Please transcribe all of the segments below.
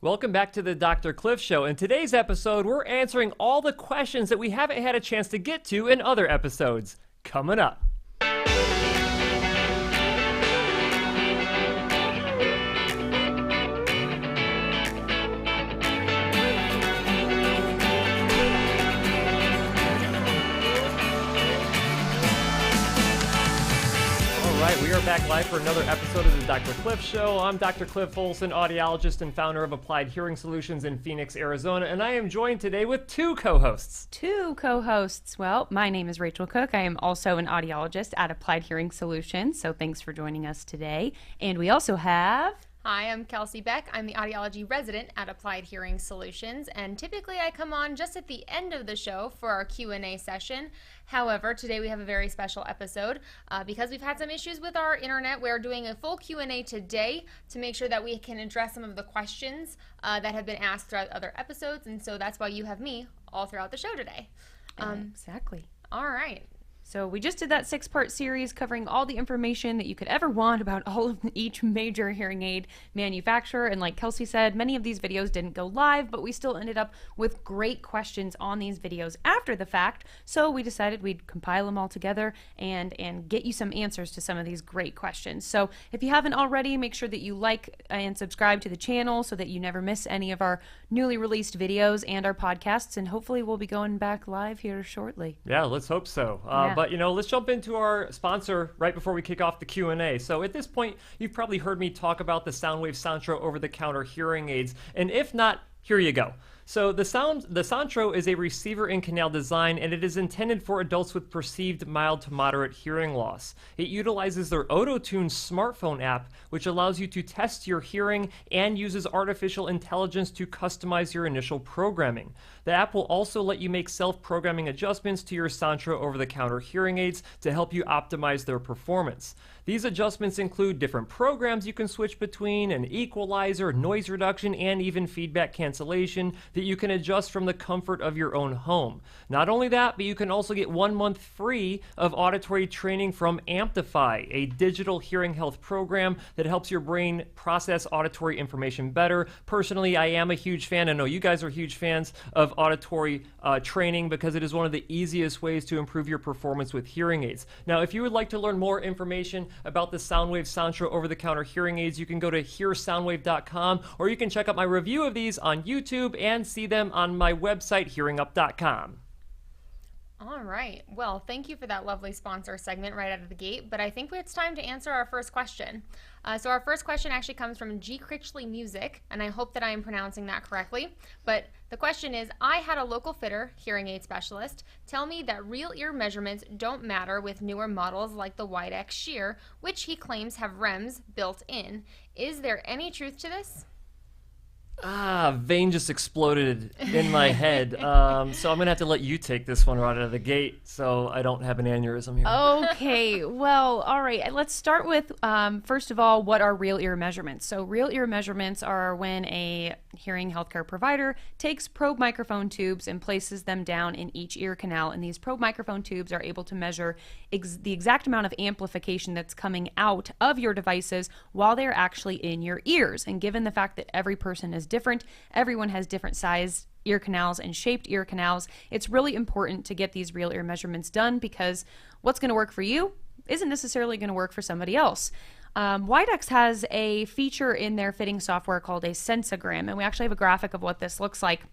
Welcome back to the Dr. Cliff Show. In today's episode, we're answering all the questions that we haven't had a chance to get to in other episodes. Coming up. We are back live for another episode of the Dr. Cliff Show. I'm Dr. Cliff Olson, audiologist and founder of Applied Hearing Solutions in Phoenix, Arizona, and I am joined today with two co-hosts. Well, my name is Rachael Cook. I am also an audiologist at Applied Hearing Solutions, so thanks for joining us today. And we also have... Hi, I'm Kelsey Beck. I'm the audiology resident at Applied Hearing Solutions, and typically I come on just at the end of the show for our Q&A session. However, today we have a very special episode because we've had some issues with our internet. We're doing a full Q&A today to make sure that we can address some of the questions that have been asked throughout other episodes, and so that's why you have me all throughout the show today. Exactly. All right. So we just did that 6-part series covering all the information that you could ever want about all of each major hearing aid manufacturer. And like Kelsey said, many of these videos didn't go live, but we still ended up with great questions on these videos after the fact. So we decided we'd compile them all together and get you some answers to some of these great questions. So if you haven't already, make sure that you like and subscribe to the channel so that you never miss any of our newly released videos and our podcasts. And hopefully we'll be going back live here shortly. Yeah, let's hope so. But, let's jump into our sponsor right before we kick off the Q&A. So at this point, you've probably heard me talk about the Soundwave Sontro over-the-counter hearing aids. And if not, here you go. So the Sontro is a receiver in canal design, and it is intended for adults with perceived mild to moderate hearing loss. It utilizes their Auto-Tune smartphone app, which allows you to test your hearing and uses artificial intelligence to customize your initial programming. The app will also let you make self-programming adjustments to your Sontro over-the-counter hearing aids to help you optimize their performance. These adjustments include different programs you can switch between, an equalizer, noise reduction, and even feedback cancellation that you can adjust from the comfort of your own home. Not only that, but you can also get 1 month free of auditory training from Amplify, a digital hearing health program that helps your brain process auditory information better. Personally, I am a huge fan. I know you guys are huge fans of auditory training because it is one of the easiest ways to improve your performance with hearing aids. Now, if you would like to learn more information about the Soundwave Sontro over-the-counter hearing aids, you can go to hearsoundwave.com, or you can check out my review of these on YouTube and see them on my website, hearingup.com. All right. Well, thank you for that lovely sponsor segment right out of the gate, but I think it's time to answer our first question. So our first question actually comes from G. Critchley Music, and I hope that I am pronouncing that correctly. But the question is, I had a local fitter, hearing aid specialist, tell me that real ear measurements don't matter with newer models like the Widex Shear, which he claims have REMs built in. Is there any truth to this? Vein just exploded in my head. So I'm going to have to let you take this one right out of the gate so I don't have an aneurysm here. Okay, well, all right. Let's start with, first of all, what are real ear measurements? So real ear measurements are when a hearing healthcare provider takes probe microphone tubes and places them down in each ear canal. And these probe microphone tubes are able to measure the exact amount of amplification that's coming out of your devices while they're actually in your ears. And given the fact that every person is different, everyone has different size ear canals and shaped ear canals, it's really important to get these real ear measurements done because what's going to work for you isn't necessarily going to work for somebody else. Widex has a feature in their fitting software called a sensogram, and we actually have a graphic of what this looks like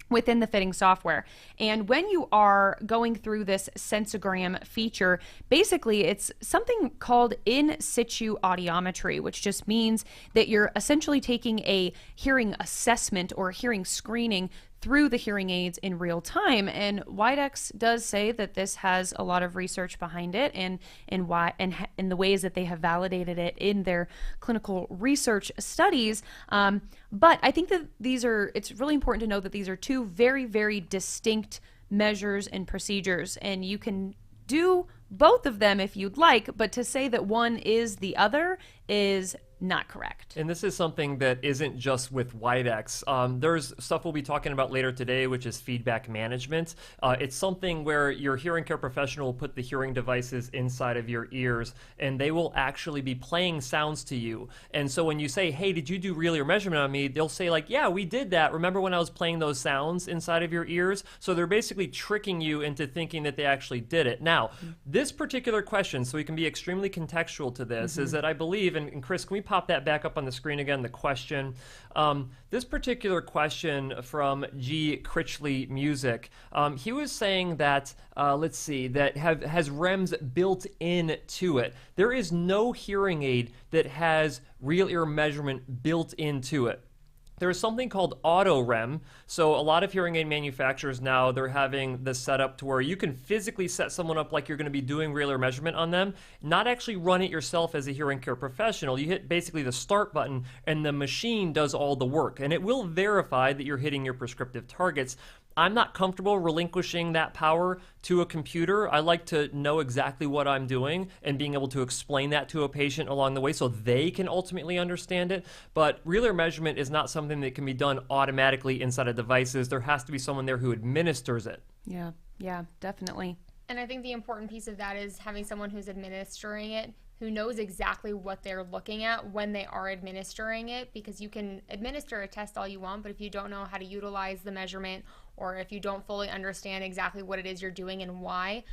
within the fitting software. And when you are going through this sensogram feature, basically it's something called in situ audiometry, which just means that you're essentially taking a hearing assessment or hearing screening through the hearing aids in real time. And Widex does say that this has a lot of research behind it and the ways that they have validated it in their clinical research studies. But I think that it's really important to know that these are two very, very distinct measures and procedures, and you can do both of them if you'd like, but to say that one is the other is not correct. And this is something that isn't just with Widex. There's stuff we'll be talking about later today, which is feedback management. It's something where your hearing care professional will put the hearing devices inside of your ears, and they will actually be playing sounds to you. And so when you say, hey, did you do real ear measurement on me? They'll say like, yeah, we did that. Remember when I was playing those sounds inside of your ears? So they're basically tricking you into thinking that they actually did it. Now, this particular question, so we can be extremely contextual to this, is that I believe, and Chris, can we pop that back up on the screen again, the question? This particular question from G. Critchley Music, he was saying that, let's see, that has REMs built into it. There is no hearing aid that has real ear measurement built into it. There is something called auto REM. So a lot of hearing aid manufacturers now, they're having this set up to where you can physically set someone up like you're going to be doing real ear measurement on them, not actually run it yourself as a hearing care professional. You hit basically the start button and the machine does all the work, and it will verify that you're hitting your prescriptive targets. I'm not comfortable relinquishing that power to a computer. I like to know exactly what I'm doing and being able to explain that to a patient along the way so they can ultimately understand it. But real ear measurement is not something that can be done automatically inside of devices. There has to be someone there who administers it. Yeah, definitely. And I think the important piece of that is having someone who's administering it who knows exactly what they're looking at when they are administering it, because you can administer a test all you want, but if you don't know how to utilize the measurement, or if you don't fully understand exactly what it is you're doing and why,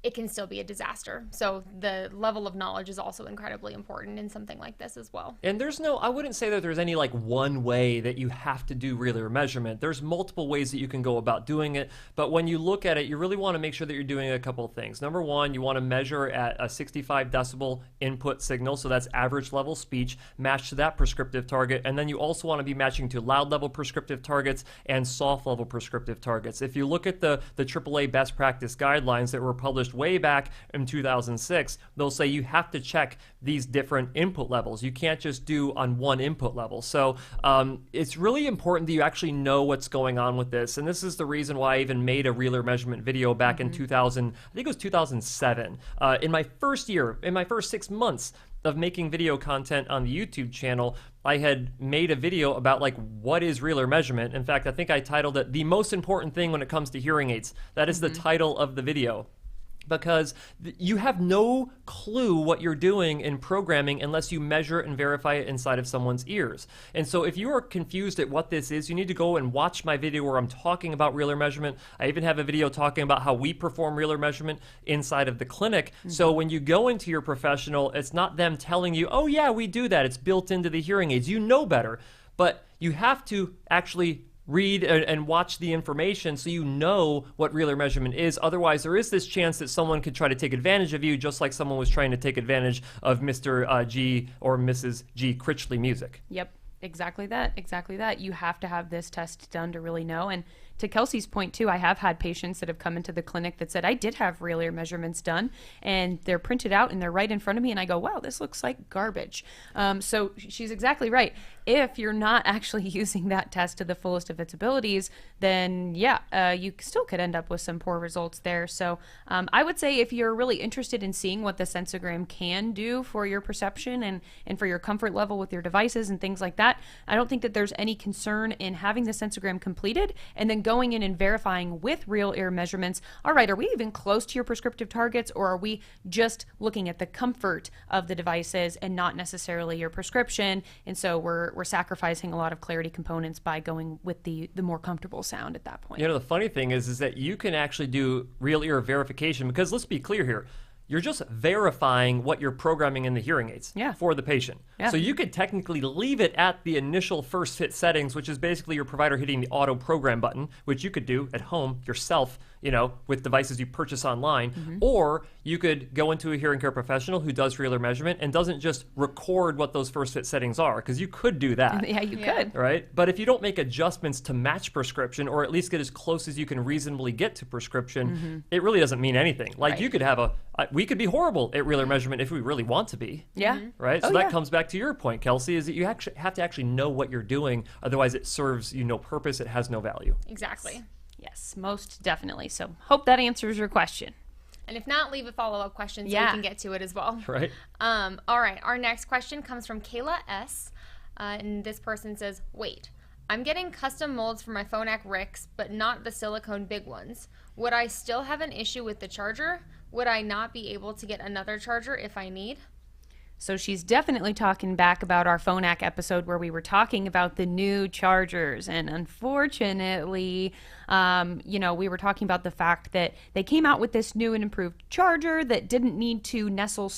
it can still be a disaster. So the level of knowledge is also incredibly important in something like this as well. And I wouldn't say that there's any like one way that you have to do real ear measurement. There's multiple ways that you can go about doing it. But when you look at it, you really want to make sure that you're doing a couple of things. Number one, you want to measure at a 65 decibel input signal. So that's average level speech matched to that prescriptive target. And then you also want to be matching to loud level prescriptive targets and soft level prescriptive targets. If you look at the AAA best practice guidelines that were published way back in 2006, they'll say you have to check these different input levels. You can't just do on one input level. So it's really important that you actually know what's going on with this. And this is the reason why I even made a real ear measurement video back in 2000, I think it was 2007. In my first 6 months of making video content on the YouTube channel, I had made a video about like what is real ear measurement. In fact, I think I titled it "The Most Important Thing When It Comes to Hearing Aids." That is the title of the video. Because you have no clue what you're doing in programming unless you measure and verify it inside of someone's ears. And so if you are confused at what this is, you need to go and watch my video where I'm talking about real ear measurement. I even have a video talking about how we perform real ear measurement inside of the clinic. So when you go into your professional, it's not them telling you, oh yeah, we do that. It's built into the hearing aids. You know better. But you have to actually read and watch the information so you know what real ear measurement is. Otherwise, there is this chance that someone could try to take advantage of you, just like someone was trying to take advantage of Mr. G or Mrs. G. Critchley Music. Yep, exactly that. You have to have this test done to really know. And to Kelsey's point too, I have had patients that have come into the clinic that said, I did have real ear measurements done, and they're printed out and they're right in front of me, and I go, wow, this looks like garbage. So she's exactly right. If you're not actually using that test to the fullest of its abilities, then yeah, you still could end up with some poor results there. So I would say if you're really interested in seeing what the sensogram can do for your perception and for your comfort level with your devices and things like that, I don't think that there's any concern in having the sensogram completed and then going in and verifying with real ear measurements, all right, are we even close to your prescriptive targets, or are we just looking at the comfort of the devices and not necessarily your prescription? And so we're sacrificing a lot of clarity components by going with the more comfortable sound at that point. You know, the funny thing is that you can actually do real ear verification, because let's be clear here. You're just verifying what you're programming in the hearing aids for the patient. Yeah. So you could technically leave it at the initial first fit settings, which is basically your provider hitting the auto program button, which you could do at home yourself, you know, with devices you purchase online. Or you could go into a hearing care professional who does real ear measurement and doesn't just record what those first fit settings are, because you could do that. Yeah, you could. Right? But if you don't make adjustments to match prescription, or at least get as close as you can reasonably get to prescription, it really doesn't mean anything. Like you could have we could be horrible at real ear measurement if we really want to be. Yeah. Right? So that comes back to your point, Kelsey, is that you actually have to actually know what you're doing. Otherwise, it serves you no purpose. It has no value. Exactly. Yes, most definitely. So hope that answers your question. And if not, leave a follow-up question so we can get to it as well. Right. All right. Our next question comes from Kayla S. And this person says, wait, I'm getting custom molds for my Phonak Ricks, but not the silicone big ones. Would I still have an issue with the charger? Would I not be able to get another charger if I need? So she's definitely talking back about our Phonak episode where we were talking about the new chargers. And unfortunately, we were talking about the fact that they came out with this new and improved charger that didn't need to nestle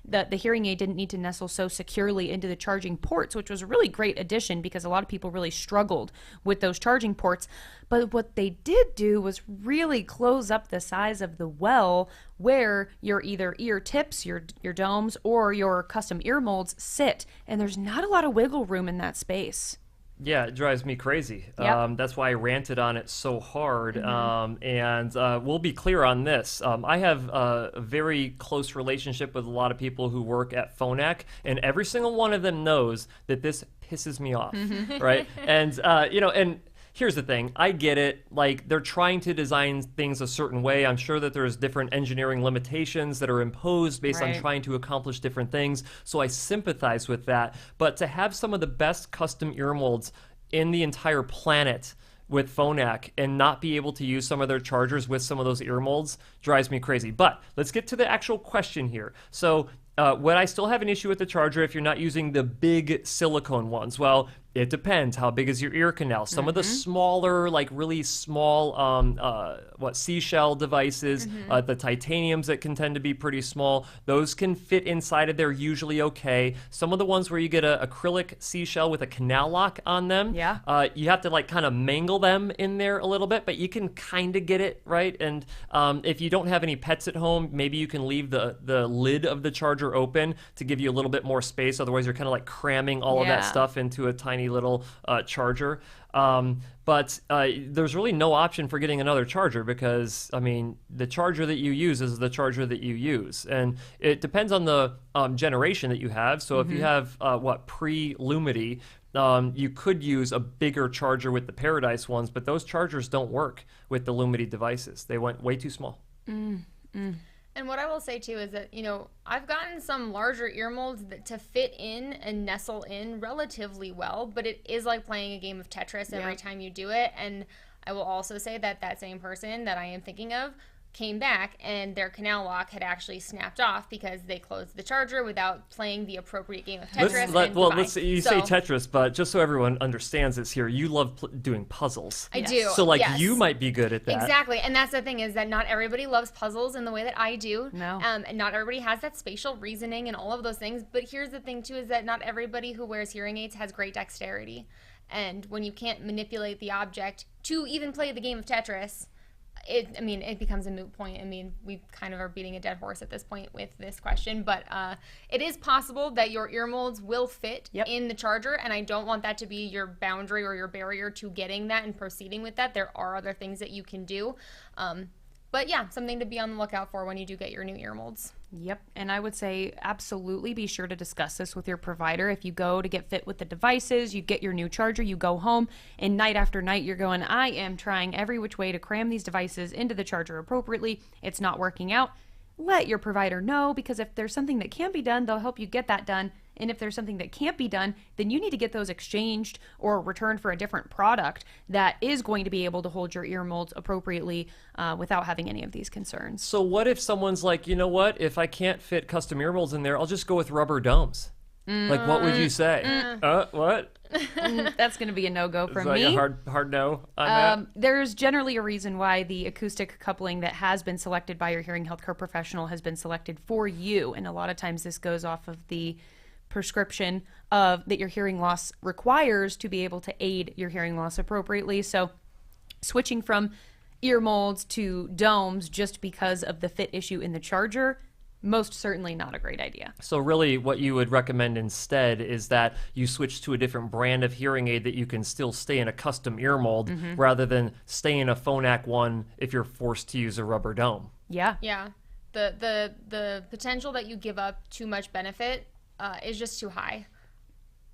the hearing aid didn't need to nestle so securely into the charging ports, which was a really great addition because a lot of people really struggled with those charging ports. But what they did do was really close up the size of the well where your either ear tips, your domes, or your custom ear molds sit. And there's not a lot of wiggle room in that space. Yeah, it drives me crazy. Yep. That's why I ranted on it so hard. And we'll be clear on this. I have a very close relationship with a lot of people who work at Phonak, and every single one of them knows that this pisses me off, right? And, and here's the thing. I get it. Like, they're trying to design things a certain way. I'm sure that there's different engineering limitations that are imposed based on trying to accomplish different things. So I sympathize with that. But to have some of the best custom ear molds in the entire planet with Phonak and not be able to use some of their chargers with some of those ear molds drives me crazy. But let's get to the actual question here. So would I still have an issue with the charger if you're not using the big silicone ones? Well, it depends. How big is your ear canal? Some of the smaller, like really small, seashell devices, the titaniums that can tend to be pretty small, those can fit inside of there usually okay. Some of the ones where you get an acrylic seashell with a canal lock on them, you have to like kind of mangle them in there a little bit, but you can kind of get it right. And if you don't have any pets at home, maybe you can leave the lid of the charger open to give you a little bit more space. Otherwise, you're kind of like cramming all of that stuff into a tiny little charger. But there's really no option for getting another charger because, I mean, the charger that you use is the charger that you use. And it depends on the generation that you have. So if you have, pre-Lumity, you could use a bigger charger with the Paradise ones, but those chargers don't work with the Lumity devices. They went way too small. And what I will say too is that, I've gotten some larger ear molds to fit in and nestle in relatively well, but it is like playing a game of Tetris every time you do it. And I will also say that same person that I am thinking of came back and their canal lock had actually snapped off because they closed the charger without playing the appropriate game of Tetris. You say Tetris, but just so everyone understands this here, you love doing puzzles. I do. So you might be good at that. Exactly. And that's the thing is that not everybody loves puzzles in the way that I do. No. And not everybody has that spatial reasoning and all of those things. But here's the thing too is that not everybody who wears hearing aids has great dexterity. And when you can't manipulate the object to even play the game of Tetris, it becomes a moot point. I mean, we kind of are beating a dead horse at this point with this question, but it is possible that your ear molds will fit in the charger, and I don't want that to be your boundary or your barrier to getting that and proceeding with that. There are other things that you can do. But yeah, something to be on the lookout for when you do get your new ear molds. Yep. And I would say absolutely be sure to discuss this with your provider. If you go to get fit with the devices, you get your new charger, you go home, and night after night you're going, I am trying every which way to cram these devices into the charger appropriately. It's not working out. Let your provider know, because if there's something that can be done, they'll help you get that done. And if there's something that can't be done, then you need to get those exchanged or returned for a different product that is going to be able to hold your ear molds appropriately without having any of these concerns. So what if someone's like, you know what, if I can't fit custom ear molds in there, I'll just go with rubber domes. Like, what would you say? What? That's going to be a no-go from me. Is that a hard no on that? There's generally a reason why the acoustic coupling that has been selected by your hearing healthcare professional has been selected for you. And a lot of times this goes off of the prescription that your hearing loss requires to be able to aid your hearing loss appropriately. So switching from ear molds to domes just because of the fit issue in the charger, most certainly not a great idea. So really what you would recommend instead is that you switch to a different brand of hearing aid that you can still stay in a custom ear mold rather than stay in a Phonak one if you're forced to use a rubber dome. Yeah. Yeah. The potential that you give up too much benefit is just too high.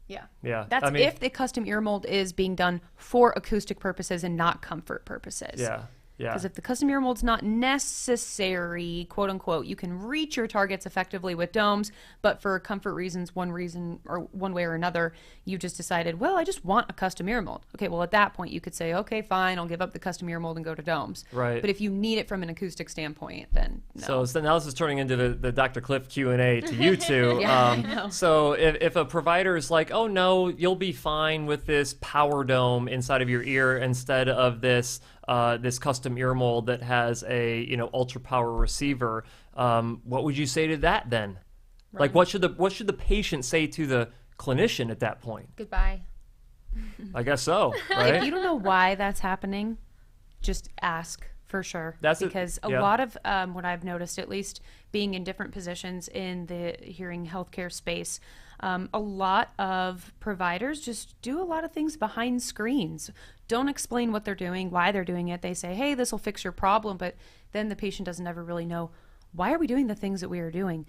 Yeah. That's if the custom ear mold is being done for acoustic purposes and not comfort purposes. Yeah. Yeah. Because if the custom ear mold's not necessary, quote unquote, you can reach your targets effectively with domes, but for comfort reasons, one way or another, you just decided, well, I just want a custom ear mold. Okay, well, at that point, you could say, okay, fine, I'll give up the custom ear mold and go to domes. Right. But if you need it from an acoustic standpoint, then no. So now this is turning into the Dr. Cliff Q&A to you two. Yeah, I know. So if a provider is like, oh no, you'll be fine with this power dome inside of your ear instead of this custom ear mold that has a ultra power receiver, what would you say to that then? Right. Like what should the patient say to the clinician at that point? Goodbye. I guess so. Right? If you don't know why that's happening, just ask for sure. Because a lot of what I've noticed, at least being in different positions in the hearing healthcare space, a lot of providers just do a lot of things behind screens. Don't explain what they're doing, why they're doing it. They say, hey, this will fix your problem, but then the patient doesn't ever really know, why are we doing the things that we are doing?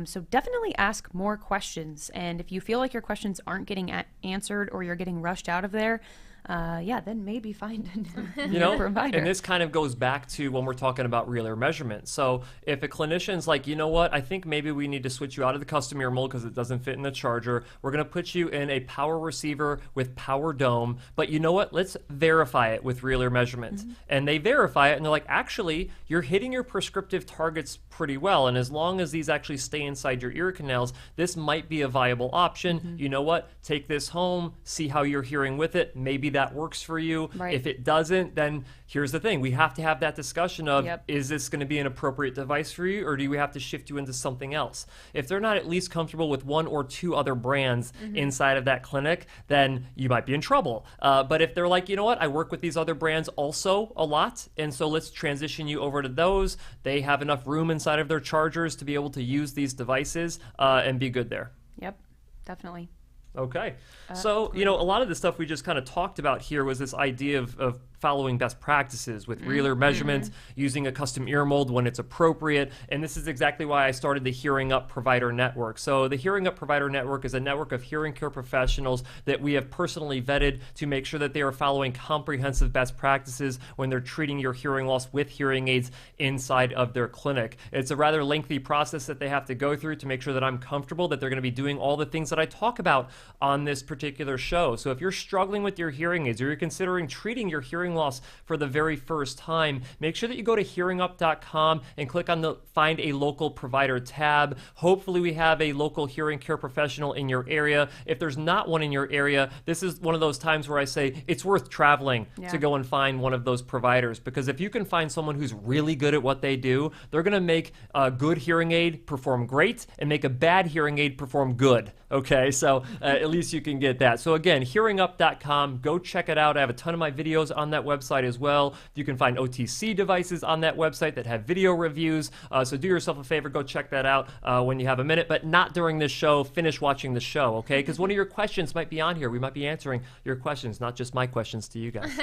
So definitely ask more questions. And if you feel like your questions aren't getting answered or you're getting rushed out of there, then maybe find a new provider. And this kind of goes back to when we're talking about real ear measurement. So if a clinician's like, you know what, I think maybe we need to switch you out of the custom ear mold because it doesn't fit in the charger. We're going to put you in a power receiver with power dome. But you know what, let's verify it with real ear measurement. Mm-hmm. And they verify it and they're like, actually, you're hitting your prescriptive targets pretty well. And as long as these actually stay inside your ear canals, this might be a viable option. Mm-hmm. You know what, take this home, see how you're hearing with it. Maybe that works for you. Right. If it doesn't, then here's the thing. We have to have that discussion of, is this going to be an appropriate device for you, or do we have to shift you into something else? If they're not at least comfortable with one or two other brands inside of that clinic, then you might be in trouble. But if they're like, you know what, I work with these other brands also a lot, and so let's transition you over to those. They have enough room inside of their chargers to be able to use these devices and be good there. Yep, definitely. Okay. So, a lot of the stuff we just kind of talked about here was this idea of following best practices with real ear measurements, using a custom ear mold when it's appropriate. And this is exactly why I started the Hearing Up Provider Network. So the Hearing Up Provider Network is a network of hearing care professionals that we have personally vetted to make sure that they are following comprehensive best practices when they're treating your hearing loss with hearing aids inside of their clinic. It's a rather lengthy process that they have to go through to make sure that I'm comfortable that they're going to be doing all the things that I talk about on this particular show. So if you're struggling with your hearing aids or you're considering treating your hearing loss for the very first time, make sure that you go to hearingup.com and click on the Find a Local Provider tab. Hopefully we have a local hearing care professional in your area. If there's not one in your area, this is one of those times where I say it's worth traveling to go and find one of those providers, because if you can find someone who's really good at what they do, they're going to make a good hearing aid perform great and make a bad hearing aid perform good. Okay, so at least you can get that. So again, hearingup.com, go check it out. I have a ton of my videos on that website as well. You can find OTC devices on that website that have video reviews. So do yourself a favor, go check that out when you have a minute, but not during this show. Finish watching the show, okay? Because one of your questions might be on here. We might be answering your questions, not just my questions to you guys.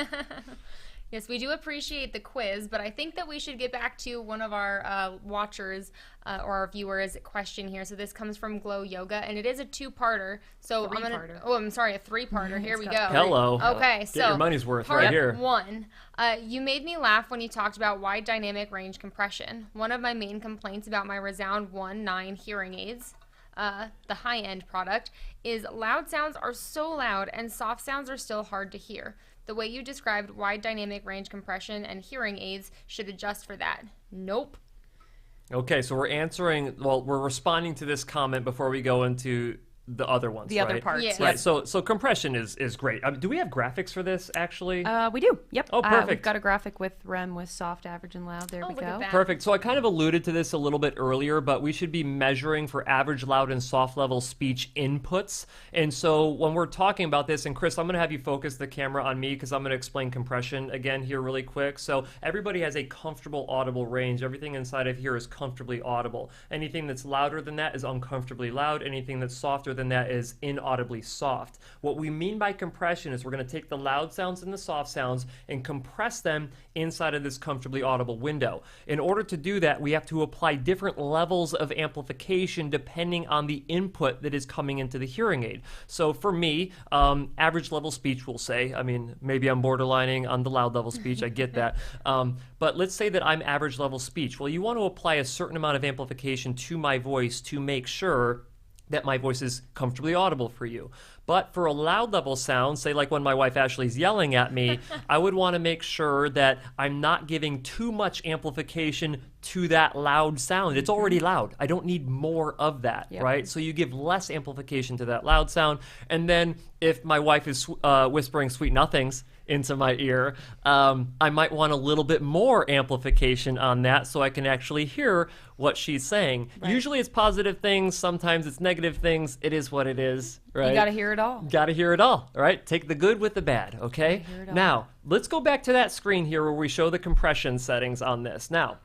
Yes, we do appreciate the quiz, but I think that we should get back to one of our watchers or our viewers' question here. So this comes from Glow Yoga, and it is a two-parter. So I'm sorry, a three-parter. Here we go. Hello. Okay, Get so your money's worth part right here. One, you made me laugh when you talked about wide dynamic range compression. One of my main complaints about my ReSound 1.9 hearing aids, the high-end product, is loud sounds are so loud and soft sounds are still hard to hear. The way you described wide dynamic range compression and hearing aids should adjust for that. Nope. Okay, so we're responding to this comment before we go into the other ones, the other parts. Yes. Right, so compression is great. Do we have graphics for this, actually? We do, yep. Oh, perfect. We've got a graphic with REM with soft, average, and loud. There we look go. at that. Perfect. So I kind of alluded to this a little bit earlier, but we should be measuring for average, loud, and soft level speech inputs. And so when we're talking about this, and Chris, I'm going to have you focus the camera on me because I'm going to explain compression again here really quick. So everybody has a comfortable audible range. Everything inside of here is comfortably audible. Anything that's louder than that is uncomfortably loud. Anything that's softer within that is inaudibly soft. What we mean by compression is we're going to take the loud sounds and the soft sounds and compress them inside of this comfortably audible window. In order to do that, we have to apply different levels of amplification depending on the input that is coming into the hearing aid. So for me, average level speech will say, I mean, maybe I'm borderlining on the loud level speech, I get that. But let's say that I'm average level speech. Well, you want to apply a certain amount of amplification to my voice to make sure that my voice is comfortably audible for you. But for a loud level sound, say like when my wife Ashley's yelling at me, I would want to make sure that I'm not giving too much amplification to that loud sound. It's already loud. I don't need more of that, right? So you give less amplification to that loud sound. And then if my wife is whispering sweet nothings into my ear, I might want a little bit more amplification on that so I can actually hear what she's saying. Right. Usually it's positive things, sometimes it's negative things. It is what it is, right? You gotta hear it all. Gotta hear it all, right? Take the good with the bad, okay? Now, let's go back to that screen here where we show the compression settings on this. Now,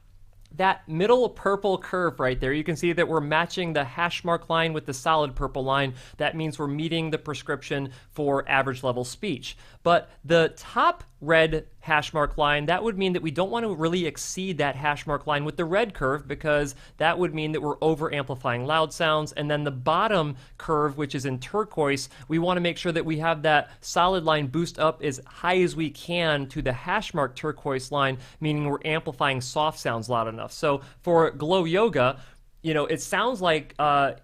that middle purple curve right there, you can see that we're matching the hash mark line with the solid purple line. That means we're meeting the prescription for average level speech. But the top red hash mark line, that would mean that we don't want to really exceed that hash mark line with the red curve, because that would mean that we're over amplifying loud sounds. And then the bottom curve, which is in turquoise, we want to make sure that we have that solid line boost up as high as we can to the hash mark turquoise line, meaning we're amplifying soft sounds loud enough. So for Glow Yoga, you know, it sounds like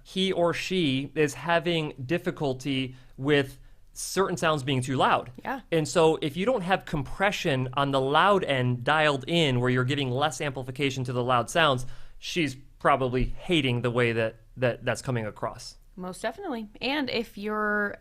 he or she is having difficulty with certain sounds being too loud. Yeah. And so if you don't have compression on the loud end dialed in, where you're giving less amplification to the loud sounds, she's probably hating the way that's coming across. Most definitely. And if your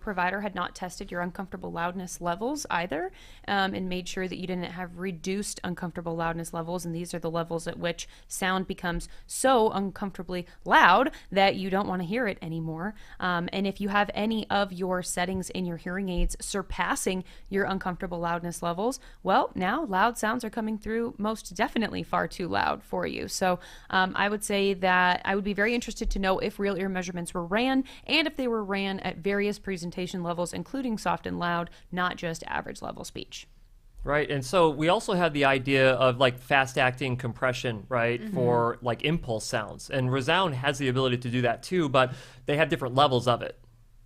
provider had not tested your uncomfortable loudness levels either, and made sure that you didn't have reduced uncomfortable loudness levels, and these are the levels at which sound becomes so uncomfortably loud that you don't want to hear it anymore. And if you have any of your settings in your hearing aids surpassing your uncomfortable loudness levels, well, now loud sounds are coming through most definitely far too loud for you. So I would say that I would be very interested to know if real ear measurements were ran, and if they were ran at various presentation levels, including soft and loud, not just average level speech. Right, and so we also have the idea of like fast-acting compression, right, for like impulse sounds. And ReSound has the ability to do that too, but they have different levels of it.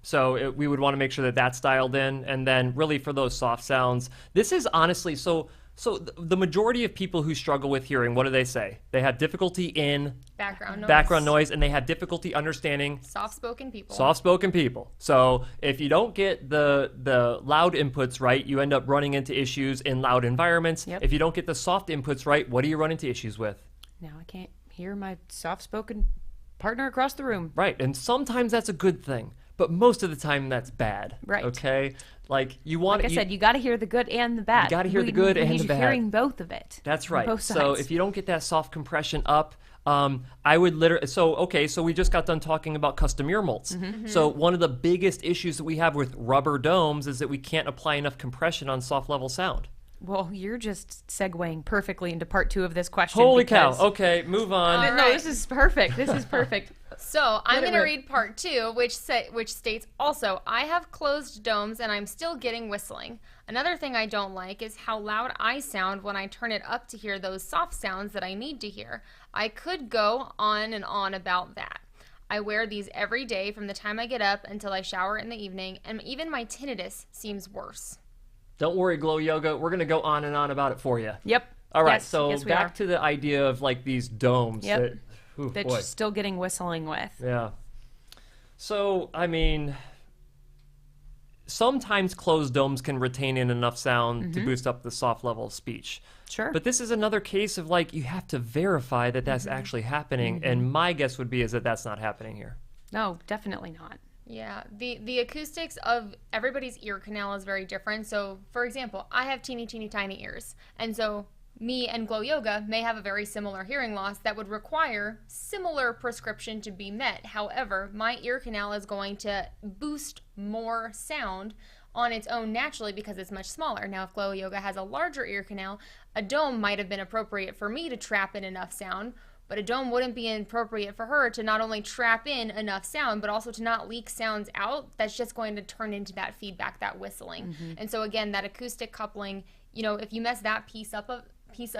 So we would want to make sure that that's dialed in. And then really for those soft sounds, this is honestly, so the majority of people who struggle with hearing, what do they say? They have difficulty in background noise, and they have difficulty understanding soft-spoken people. Soft-spoken people. So if you don't get the loud inputs right, you end up running into issues in loud environments. Yep. If you don't get the soft inputs right, what do you run into issues with? Now I can't hear my soft-spoken partner across the room. Right, and sometimes that's a good thing, but most of the time that's bad. Right. Okay? Like you want, like I said, you got to hear the good and the bad. You got to hear the good and the bad. Hearing both of it. That's right. Both sides. So if you don't get that soft compression up, I would literally. So we just got done talking about custom ear molds. So one of the biggest issues that we have with rubber domes is that we can't apply enough compression on soft level sound. Well, you're just segueing perfectly into part 2 of this question. Holy cow. Okay, move on. No, this is perfect. This is perfect. So I'm going to read part 2, which states also, I have closed domes and I'm still getting whistling. Another thing I don't like is how loud I sound when I turn it up to hear those soft sounds that I need to hear. I could go on and on about that. I wear these every day from the time I get up until I shower in the evening, and even my tinnitus seems worse. Don't worry, Glow Yoga. We're going to go on and on about it for you. Yep. All right, yes, back to the idea of like these domes. Yep. That you're still getting whistling with. Yeah. So, I mean, sometimes closed domes can retain in enough sound to boost up the soft level of speech. Sure. But this is another case of like, you have to verify that that's actually happening. And my guess would be is that that's not happening here. No, definitely not. Yeah, the acoustics of everybody's ear canal is very different. So, for example, I have teeny tiny ears. And so me and Glow Yoga may have a very similar hearing loss that would require similar prescription to be met. However, my ear canal is going to boost more sound on its own naturally because it's much smaller. Now, if Glow Yoga has a larger ear canal, a dome might have been appropriate for me to trap in enough sound, but a dome wouldn't be appropriate for her to not only trap in enough sound, but also to not leak sounds out that's just going to turn into that feedback, that whistling. And so again, that acoustic coupling, if you mess that piece of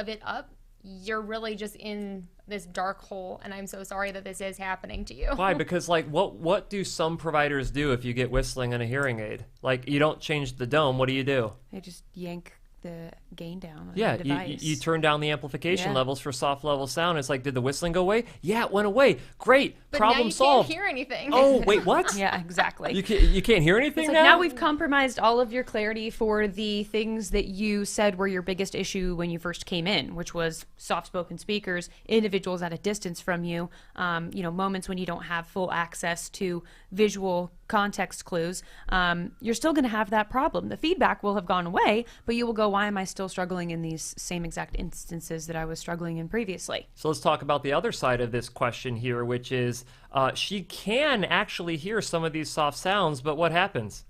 it up, you're really just in this dark hole, and I'm so sorry that this is happening to you. Why? Because what do some providers do if you get whistling on a hearing aid? You don't change the dome. What do? They just yank the gain down on Yeah, the device. you turn down the amplification levels for soft level sound. It's did the whistling go away? Yeah, it went away. Great, but problem solved. But now you can't hear anything. Oh, wait, what? Yeah, exactly. You can't hear anything now? Now we've compromised all of your clarity for the things that you said were your biggest issue when you first came in, which was soft-spoken speakers, individuals at a distance from you, moments when you don't have full access to visual context clues. You're still going to have that problem. The feedback will have gone away, but you will go, why am I still struggling in these same exact instances that I was struggling in previously? So let's talk about the other side of this question here, which is she can actually hear some of these soft sounds, but what happens?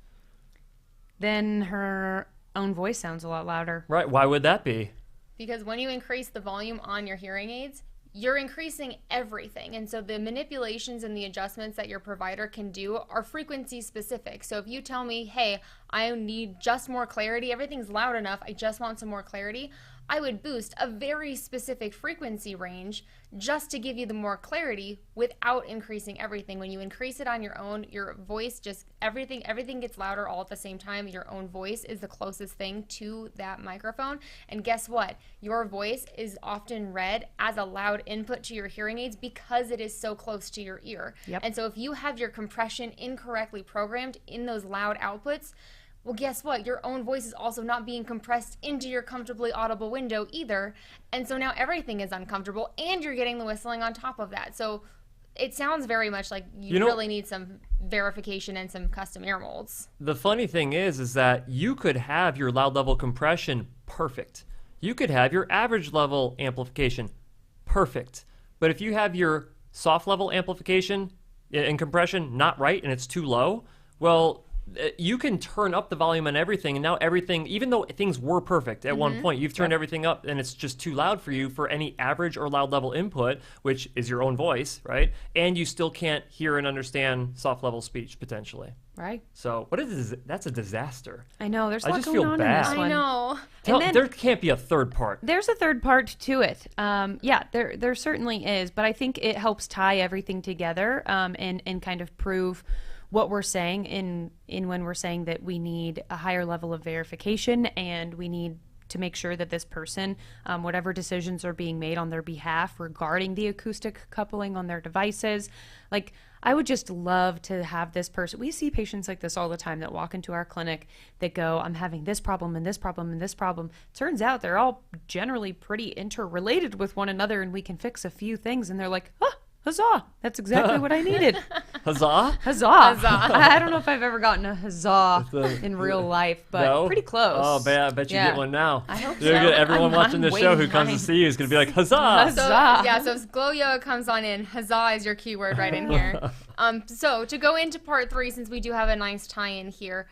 Then her own voice sounds a lot louder. Right. Why would that be? Because when you increase the volume on your hearing aids, you're increasing everything. And so the manipulations and the adjustments that your provider can do are frequency specific. So if you tell me, hey, I need just more clarity, everything's loud enough, I just want some more clarity, I would boost a very specific frequency range just to give you the more clarity without increasing everything. When you increase it on your own, your voice just, everything gets louder all at the same time. Your own voice is the closest thing to that microphone. And guess what? Your voice is often read as a loud input to your hearing aids because it is so close to your ear. Yep. And so if you have your compression incorrectly programmed in those loud outputs, well, guess what? Your own voice is also not being compressed into your comfortably audible window either. And so now everything is uncomfortable and you're getting the whistling on top of that. So it sounds very much like you really need some verification and some custom ear molds. The funny thing is that you could have your loud level compression perfect. You could have your average level amplification perfect. But if you have your soft level amplification and compression not right and it's too low, well, you can turn up the volume on everything, and now everything, even though things were perfect at one point, you've turned everything up and it's just too loud for you for any average or loud level input, which is your own voice, right? And you still can't hear and understand soft level speech potentially. Right. So that's a disaster. I know. There's a I lot just going feel on bad. in this one. I know. There can't be a third part. There's a third part to it. There certainly is, but I think it helps tie everything together and kind of prove what we're saying in when we're saying that we need a higher level of verification and we need to make sure that this person, whatever decisions are being made on their behalf regarding the acoustic coupling on their devices, I would just love to have this person. We see patients like this all the time that walk into our clinic that go, I'm having this problem and this problem and this problem. Turns out they're all generally pretty interrelated with one another and we can fix a few things and they're like, oh, huzzah! That's exactly what I needed. Huzzah? Huzzah! I don't know if I've ever gotten a huzzah in real life, but pretty close. Oh, man, I bet you get one now. I hope so. Everyone watching the show who comes to see you is going to be like, huzzah! So if Glow Yoga comes on in, huzzah is your keyword right in here. So to go into part 3, since we do have a nice tie-in here,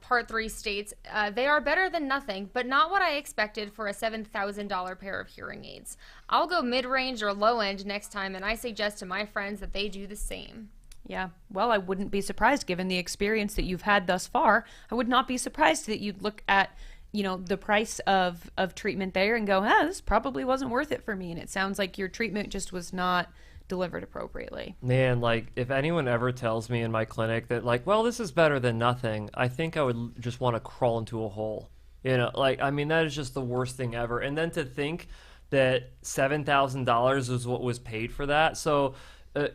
part 3 states, they are better than nothing, but not what I expected for a $7,000 pair of hearing aids. I'll go mid-range or low-end next time, and I suggest to my friends that they do the same. Yeah, well, I wouldn't be surprised given the experience that you've had thus far. I would not be surprised that you'd look at, the price of treatment there and go, this probably wasn't worth it for me. And it sounds like your treatment just was not delivered appropriately. Man, if anyone ever tells me in my clinic that well, this is better than nothing, I think I would just want to crawl into a hole. That is just the worst thing ever. And then to think that $7,000 is what was paid for that. So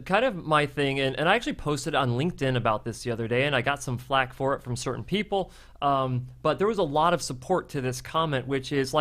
kind of my thing, and I actually posted on LinkedIn about this the other day, and I got some flack for it from certain people, but there was a lot of support to this comment, which is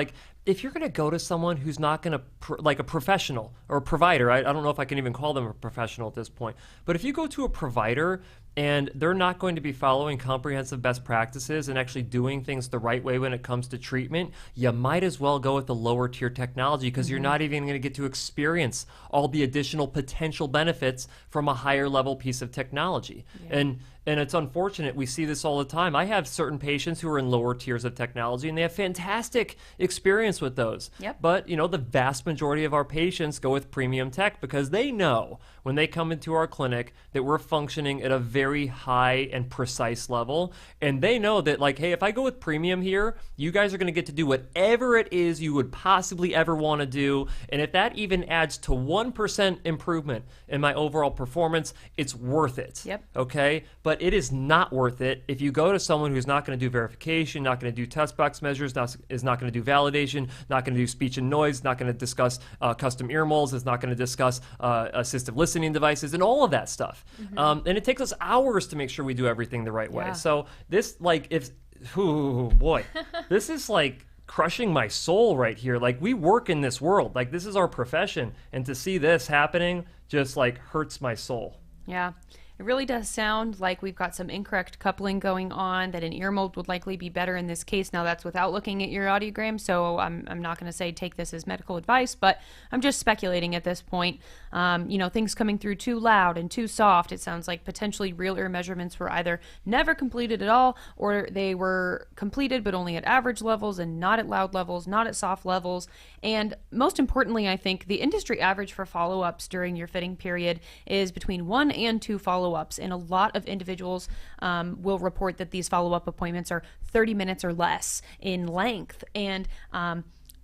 if you're going to go to someone who's not going to, a professional or a provider, I don't know if I can even call them a professional at this point, but if you go to a provider and they're not going to be following comprehensive best practices and actually doing things the right way when it comes to treatment, you might as well go with the lower tier technology because you're not even going to get to experience all the additional potential benefits from a higher level piece of technology. Yeah. And And it's unfortunate. We see this all the time. I have certain patients who are in lower tiers of technology, and they have fantastic experience with those. Yep. But, the vast majority of our patients go with premium tech because they know when they come into our clinic that we're functioning at a very high and precise level. And they know that, like, hey, if I go with premium here, you guys are going to get to do whatever it is you would possibly ever want to do. And if that even adds to 1% improvement in my overall performance, it's worth it. Yep. Okay? But it is not worth it if you go to someone who's not going to do verification, not going to do test box measures, is not going to do validation, not going to do speech and noise, not going to discuss custom Earmolds, is not going to discuss assistive listening devices, and all of that stuff. And it takes us hours to make sure we do everything the right way. Yeah. So this, boy, this is like crushing my soul right here. Like, we work in this world. Like, this is our profession. And to see this happening just like hurts my soul. Yeah. It really does sound like we've got some incorrect coupling going on, that an Earmold would likely be better in this case. Now, that's without looking at your audiogram, so I'm not going to say take this as medical advice, but I'm just speculating at this point. Things coming through too loud and too soft. It sounds like potentially real ear measurements were either never completed at all, or they were completed but only at average levels and not at loud levels, not at soft levels. And most importantly, I think the industry average for follow-ups during your fitting period is between 1 and 2 follow-ups, and a lot of individuals will report that these follow-up appointments are 30 minutes or less in length. And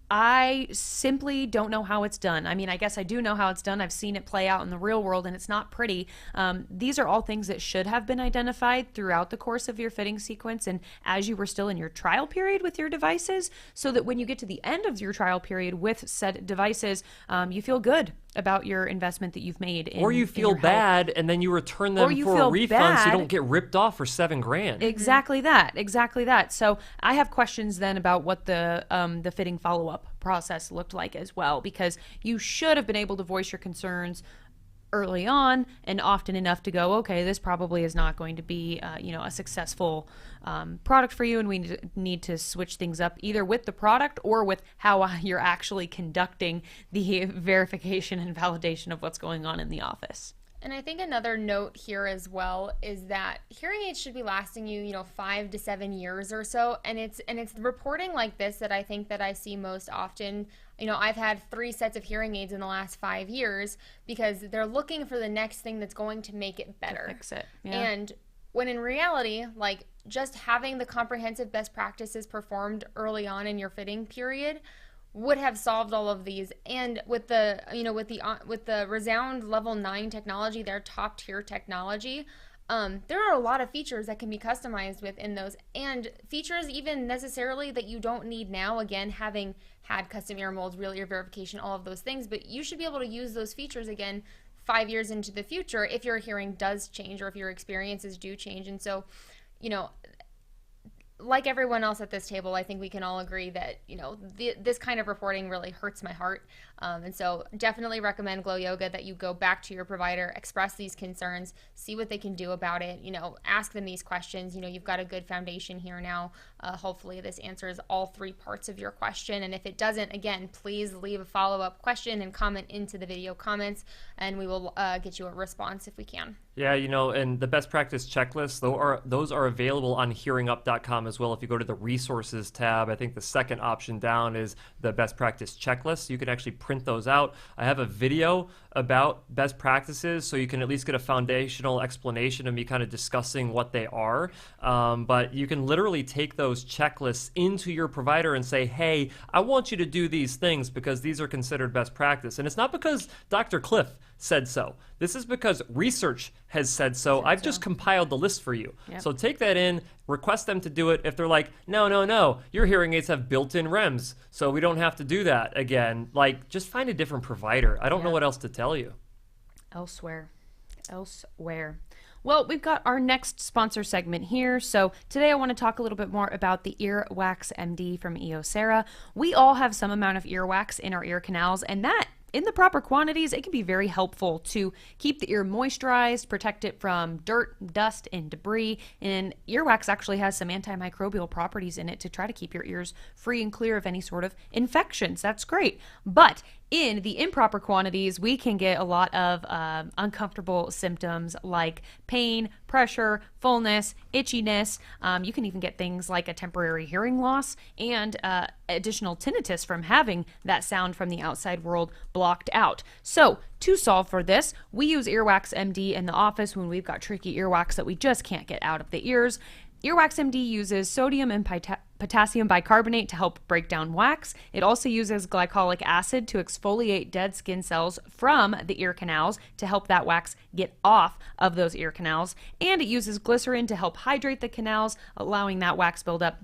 I simply don't know how it's done. I mean, I guess I do know how it's done. I've seen it play out in the real world, and it's not pretty. These are all things that should have been identified throughout the course of your fitting sequence and as you were still in your trial period with your devices, so that when you get to the end of your trial period with said devices, you feel good about your investment that you've made. Or you feel bad and then you return them for a refund so you don't get ripped off for $7,000. Exactly that. So I have questions then about what the fitting follow-up process looked like as well, because you should have been able to voice your concerns early on and often enough to go, okay, this probably is not going to be a successful product for you, and we need to switch things up either with the product or with how you're actually conducting the verification and validation of what's going on in the office. And I think another note here as well is that hearing aids should be lasting you, 5 to 7 years or so. And it's reporting like this that I think that I see most often. I've had 3 sets of hearing aids in the last 5 years because they're looking for the next thing that's going to make it better. To fix it. Yeah. And when in reality, like, just having the comprehensive best practices performed early on in your fitting period would have solved all of these. And with the ReSound level 9 technology, their top tier technology, there are a lot of features that can be customized within those, and features even necessarily that you don't need now, again, having had custom ear molds, real ear verification, all of those things. But you should be able to use those features again 5 years into the future if your hearing does change or if your experiences do change. And so, like everyone else at this table, I think we can all agree that, this kind of reporting really hurts my heart. And so definitely recommend Glow Yoga that you go back to your provider, express these concerns, see what they can do about it, ask them these questions. You've got a good foundation here now. Hopefully this answers all 3 parts of your question. And if it doesn't, again, please leave a follow-up question and comment into the video comments, and we will get you a response if we can. Yeah, and the best practice checklists, those are available on hearingup.com as well. If you go to the resources tab, I think the second option down is the best practice checklist. You can actually print those out. I have a video about best practices, so you can at least get a foundational explanation of me kind of discussing what they are. But you can literally take those checklists into your provider and say, hey, I want you to do these things because these are considered best practice. And it's not because Dr. Cliff said so. This is because research has said so. I've just compiled the list for you. Yep. So take that in, request them to do it. If they're like, no, your hearing aids have built-in REMs, so we don't have to do that again. Like, just find a different provider. I don't know what else to tell you. Elsewhere. Well, we've got our next sponsor segment here. So today I want to talk a little bit more about the Earwax MD from Eosera. We all have some amount of earwax in our ear canals, and that, in the proper quantities, it can be very helpful to keep the ear moisturized, protect it from dirt, dust, and debris. And earwax actually has some antimicrobial properties in it to try to keep your ears free and clear of any sort of infections. That's great. But in the improper quantities, we can get a lot of uncomfortable symptoms like pain, pressure, fullness, itchiness. You can even get things like a temporary hearing loss and additional tinnitus from having that sound from the outside world blocked out. So to solve for this, we use Earwax MD in the office when we've got tricky earwax that we just can't get out of the ears. Earwax MD uses sodium and potassium bicarbonate to help break down wax. It also uses glycolic acid to exfoliate dead skin cells from the ear canals to help that wax get off of those ear canals. And it uses glycerin to help hydrate the canals, allowing that wax buildup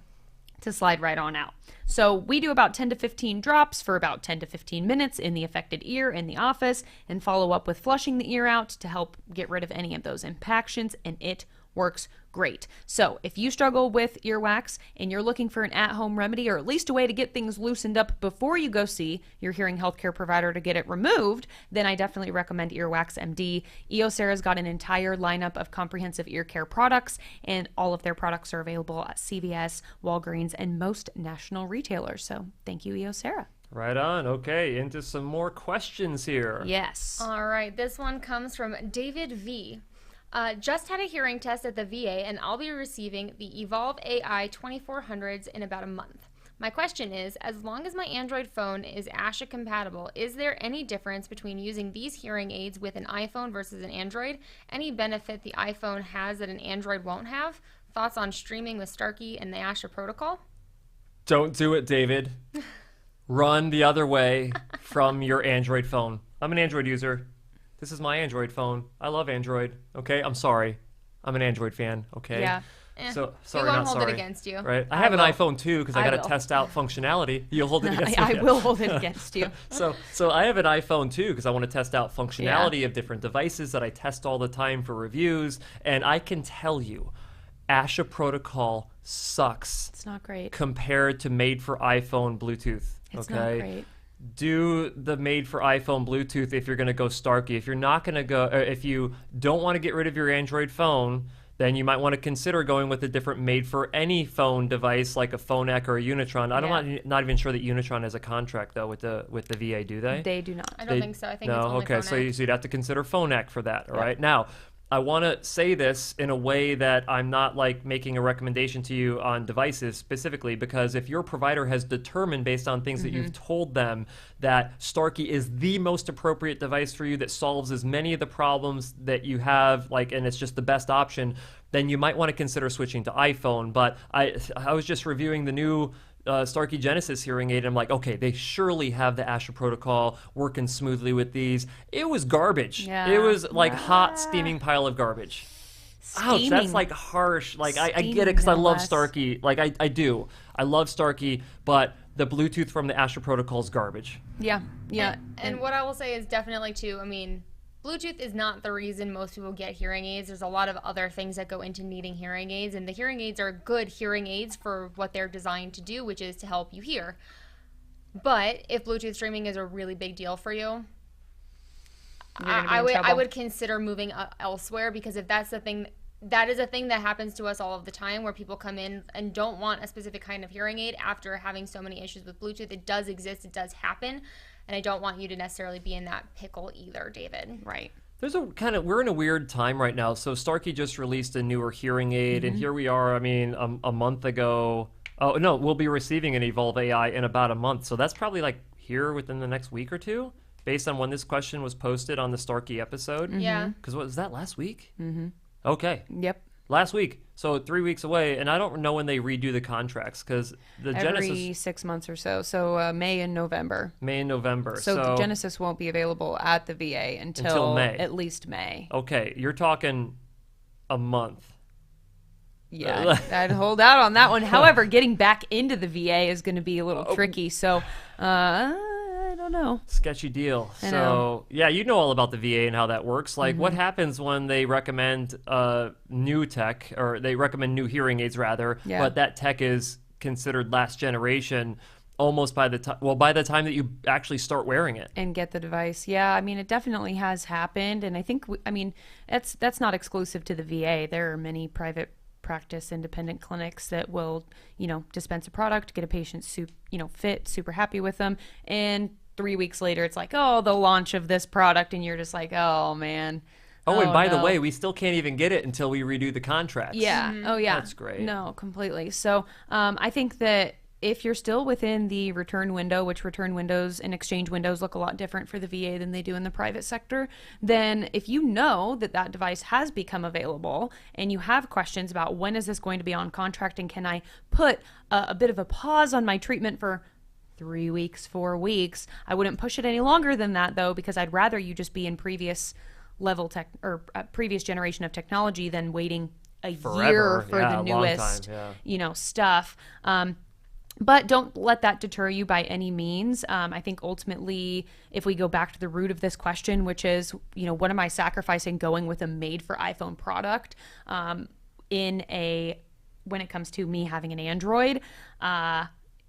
to slide right on out. So we do about 10 to 15 drops for about 10 to 15 minutes in the affected ear in the office and follow up with flushing the ear out to help get rid of any of those impactions, and it works great. So if you struggle with earwax and you're looking for an at-home remedy, or at least a way to get things loosened up before you go see your hearing healthcare provider to get it removed, then I definitely recommend Earwax MD. Eosera's got an entire lineup of comprehensive ear care products, and all of their products are available at CVS, Walgreens, and most national retailers. So thank you, Eosera. Right on. Okay, into some more questions here. Yes. All right, this one comes from David V. Just had a hearing test at the VA, and I'll be receiving the Evolve AI 2400s in about a month. My question is, as long as my Android phone is ASHA compatible, is there any difference between using these hearing aids with an iPhone versus an Android? Any benefit the iPhone has that an Android won't have? Thoughts on streaming with Starkey and the ASHA protocol? Don't do it, David. Run the other way from your Android phone. I'm an Android user. This is my Android phone. I love Android. Okay, I'm sorry. I'm an Android fan. Okay. Yeah. So sorry, we won't not hold sorry. it against you. Right. I have an will. iPhone too because I got to test out functionality. You'll hold it against me. I will hold it against you. So I have an iPhone too because I want to test out functionality of different devices that I test all the time for reviews, and I can tell you, ASHA protocol sucks. It's not great. Compared to made for iPhone Bluetooth. It's okay. not great. Do the made for iPhone Bluetooth if you're going to go Starkey. If you're not going to go, if you don't want to get rid of your Android phone, then you might want to consider going with a different made for any phone device like a Phonak or a Unitron. I'm not even sure that Unitron has a contract though with the VA, do they? They do not. I don't think so. I think it's only okay. Phonak. So you'd have to consider Phonak for that. All right. Now, I want to say this in a way that I'm not like making a recommendation to you on devices specifically, because if your provider has determined based on things that you've told them that Starkey is the most appropriate device for you that solves as many of the problems that you have, like, and it's just the best option, then you might want to consider switching to iPhone. But I was just reviewing the new Starkey Genesis hearing aid, and I'm like, okay, they surely have the ASHA protocol working smoothly with these. It was garbage. Yeah. It was like hot steaming pile of garbage. Ouch, that's like harsh. Like I get it because I love Starkey. Like I do. I love Starkey, but the Bluetooth from the ASHA protocol is garbage. Yeah. Yeah. And what I will say is definitely too, I mean, Bluetooth is not the reason most people get hearing aids. There's a lot of other things that go into needing hearing aids, and the hearing aids are good hearing aids for what they're designed to do, which is to help you hear. But if Bluetooth streaming is a really big deal for you, I would consider moving elsewhere, because if that's the thing, that is a thing that happens to us all of the time, where people come in and don't want a specific kind of hearing aid after having so many issues with Bluetooth. It does exist. It does happen. And I don't want you to necessarily be in that pickle either, David. Right. There's we're in a weird time right now. So Starkey just released a newer hearing aid, and here we are, I mean, a month ago. Oh, no, we'll be receiving an Evolve AI in about a month. So that's probably like here within the next week or two, based on when this question was posted on the Starkey episode. Yeah. Because what was that, last week? Mm-hmm. Okay. Yep. Last week. So 3 weeks away, and I don't know when they redo the contracts, because the Every Genesis 6 months or so. So May and November. May and November. So the Genesis won't be available at the VA until May. At least May. Okay, you're talking a month. Yeah, I'd hold out on that one. However, getting back into the VA is going to be a little tricky. So I don't know. Sketchy deal. I know. Yeah, you know all about the VA and how that works. Like, what happens when they recommend new tech, or they recommend new hearing aids rather, but that tech is considered last generation almost by the time that you actually start wearing it and get the device. Yeah, I mean, it definitely has happened, and I think that's not exclusive to the VA. There are many private practice independent clinics that will, dispense a product, get a patient fit, super happy with them, and 3 weeks later, it's like, oh, the launch of this product, and you're just like, oh man. Oh, and by the no. way, we still can't even get it until we redo the contracts. Yeah. Oh, yeah. That's great. No, completely. So I think that if you're still within the return window, which return windows and exchange windows look a lot different for the VA than they do in the private sector, then if you know that that device has become available and you have questions about when is this going to be on contract and can I put a bit of a pause on my treatment for 3 weeks, 4 weeks, I wouldn't push it any longer than that, though, because I'd rather you just be in previous level tech or previous generation of technology than waiting a year for the newest, stuff. But don't let that deter you by any means. I think ultimately, if we go back to the root of this question, which is, what am I sacrificing going with a made for iPhone product when it comes to me having an Android?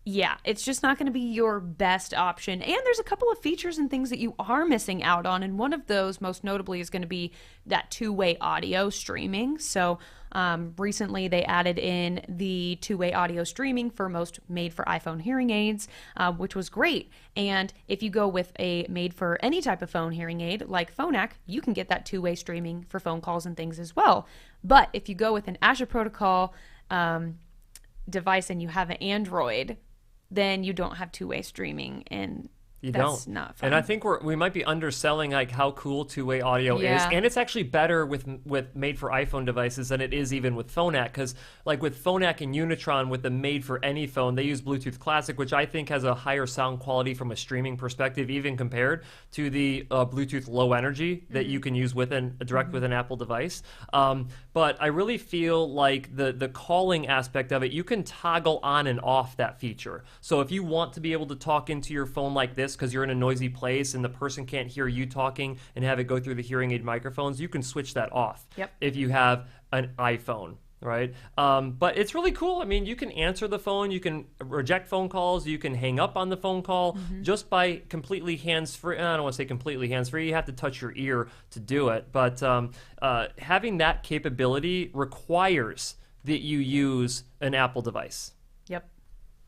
Yeah, it's just not going to be your best option. And there's a couple of features and things that you are missing out on. And one of those, most notably, is going to be that two-way audio streaming. So recently they added in the two-way audio streaming for most made for iPhone hearing aids, which was great. And if you go with a made for any type of phone hearing aid like Phonak, you can get that two-way streaming for phone calls and things as well. But if you go with an ASHA protocol device and you have an Android, then you don't have two-way streaming, and that's not fun. And I think we might be underselling like how cool two-way audio is, and it's actually better with made for iPhone devices than it is even with Phonak, because like with Phonak and Unitron, with the made for any phone, they use Bluetooth Classic, which I think has a higher sound quality from a streaming perspective, even compared to the Bluetooth Low Energy that you can use with direct with an Apple device. But I really feel like the calling aspect of it, you can toggle on and off that feature. So if you want to be able to talk into your phone like this because you're in a noisy place and the person can't hear you talking and have it go through the hearing aid microphones, you can switch that off if you have an iPhone, right? But it's really cool. I mean, you can answer the phone, you can reject phone calls, you can hang up on the phone call just by completely hands-free. I don't want to say completely hands-free. You have to touch your ear to do it. But having that capability requires that you use an Apple device. Yep,